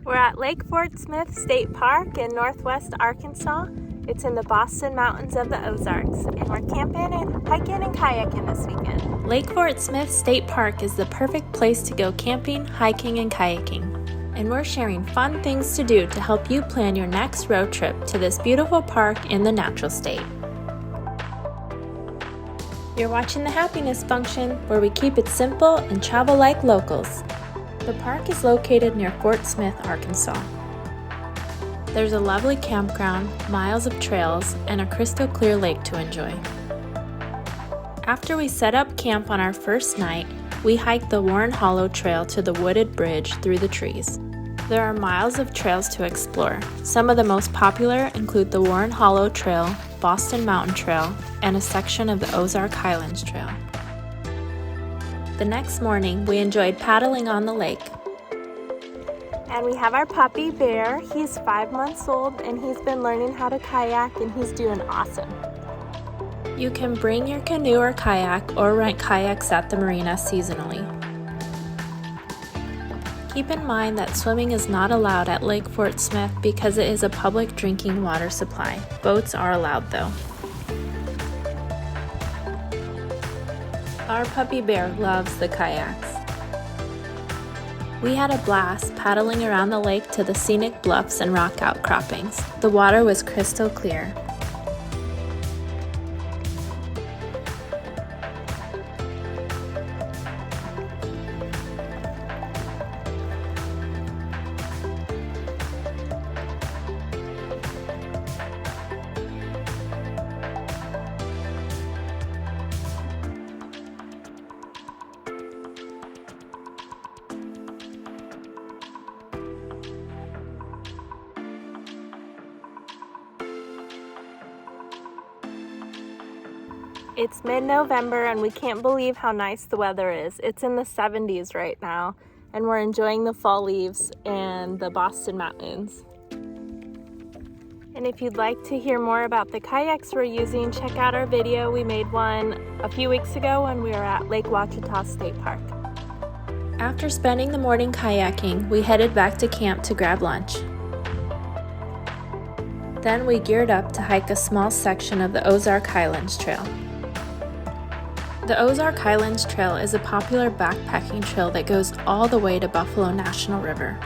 We're at Lake Fort Smith State Park in northwest Arkansas. It's in the Boston Mountains of the Ozarks, and we're camping and hiking and kayaking this weekend. Lake Fort Smith State Park is the perfect place to go camping, hiking, and kayaking. And we're sharing fun things to do to help you plan your next road trip to this beautiful park in the natural state. You're watching the Happiness Function, where we keep it simple and travel like locals. The park is located near Fort Smith, Arkansas. There's a lovely campground, miles of trails, and a crystal clear lake to enjoy. After we set up camp on our first night, we hiked the Moran Hollow Trail to the wooded bridge through the trees. There are miles of trails to explore. Some of the most popular include the Moran Hollow Trail, Boston Mountain Trail, and a section of the Ozark Highlands Trail. The next morning, we enjoyed paddling on the lake. And we have our puppy Bear. He's 5 months old and he's been learning how to kayak and he's doing awesome. You can bring your canoe or kayak or rent kayaks at the marina seasonally. Keep in mind that swimming is not allowed at Lake Fort Smith because it is a public drinking water supply. Boats are allowed though. Our puppy Bear loves the kayaks. We had a blast paddling around the lake to the scenic bluffs and rock outcroppings. The water was crystal clear. It's mid-November and we can't believe how nice the weather is. It's in the 70s right now and we're enjoying the fall leaves and the Boston Mountains. And if you'd like to hear more about the kayaks we're using, check out our video. We made one a few weeks ago when we were at Lake Ouachita State Park. After spending the morning kayaking, we headed back to camp to grab lunch. Then we geared up to hike a small section of the Ozark Highlands Trail. The Ozark Highlands Trail is a popular backpacking trail that goes all the way to Buffalo National River.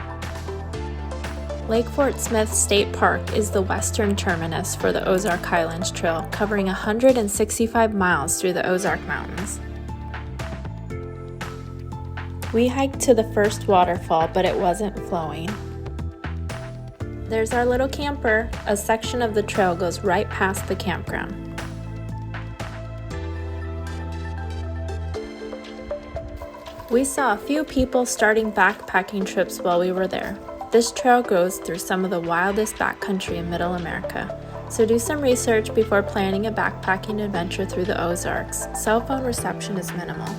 Lake Fort Smith State Park is the western terminus for the Ozark Highlands Trail, covering 165 miles through the Ozark Mountains. We hiked to the first waterfall, but it wasn't flowing. There's our little camper. A section of the trail goes right past the campground. We saw a few people starting backpacking trips while we were there. This trail goes through some of the wildest backcountry in Middle America, so do some research before planning a backpacking adventure through the Ozarks. Cell phone reception is minimal.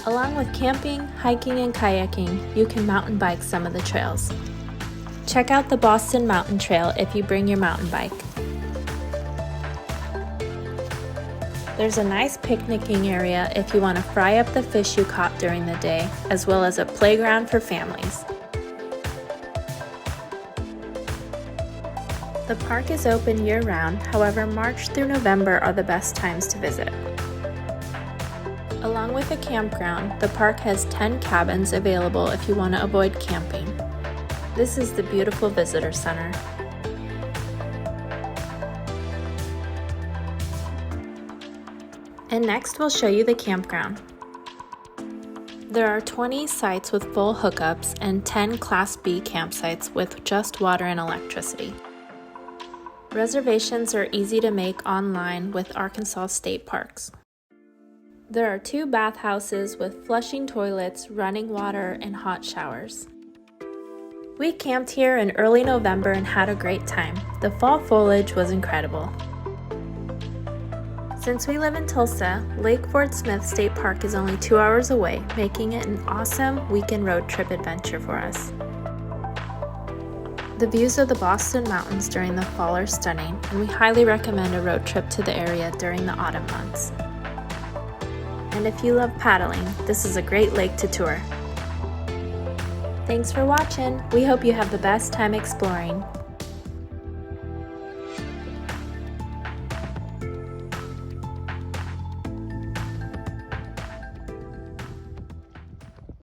Along with camping, hiking, and kayaking, you can mountain bike some of the trails. Check out the Boston Mountain Trail if you bring your mountain bike. There's a nice picnicking area if you want to fry up the fish you caught during the day, as well as a playground for families. The park is open year-round, however March through November are the best times to visit. Along with a campground, the park has 10 cabins available if you want to avoid camping. This is the beautiful visitor center. And next we'll show you the campground. There are 20 sites with full hookups and 10 Class B campsites with just water and electricity. Reservations are easy to make online with Arkansas State Parks. There are 2 bathhouses with flushing toilets, running water, and hot showers. We camped here in early November and had a great time. The fall foliage was incredible. Since we live in Tulsa, Lake Fort Smith State Park is only 2 hours away, making it an awesome weekend road trip adventure for us. The views of the Boston Mountains during the fall are stunning, and we highly recommend a road trip to the area during the autumn months. And if you love paddling, this is a great lake to tour. Thanks for watching. We hope you have the best time exploring.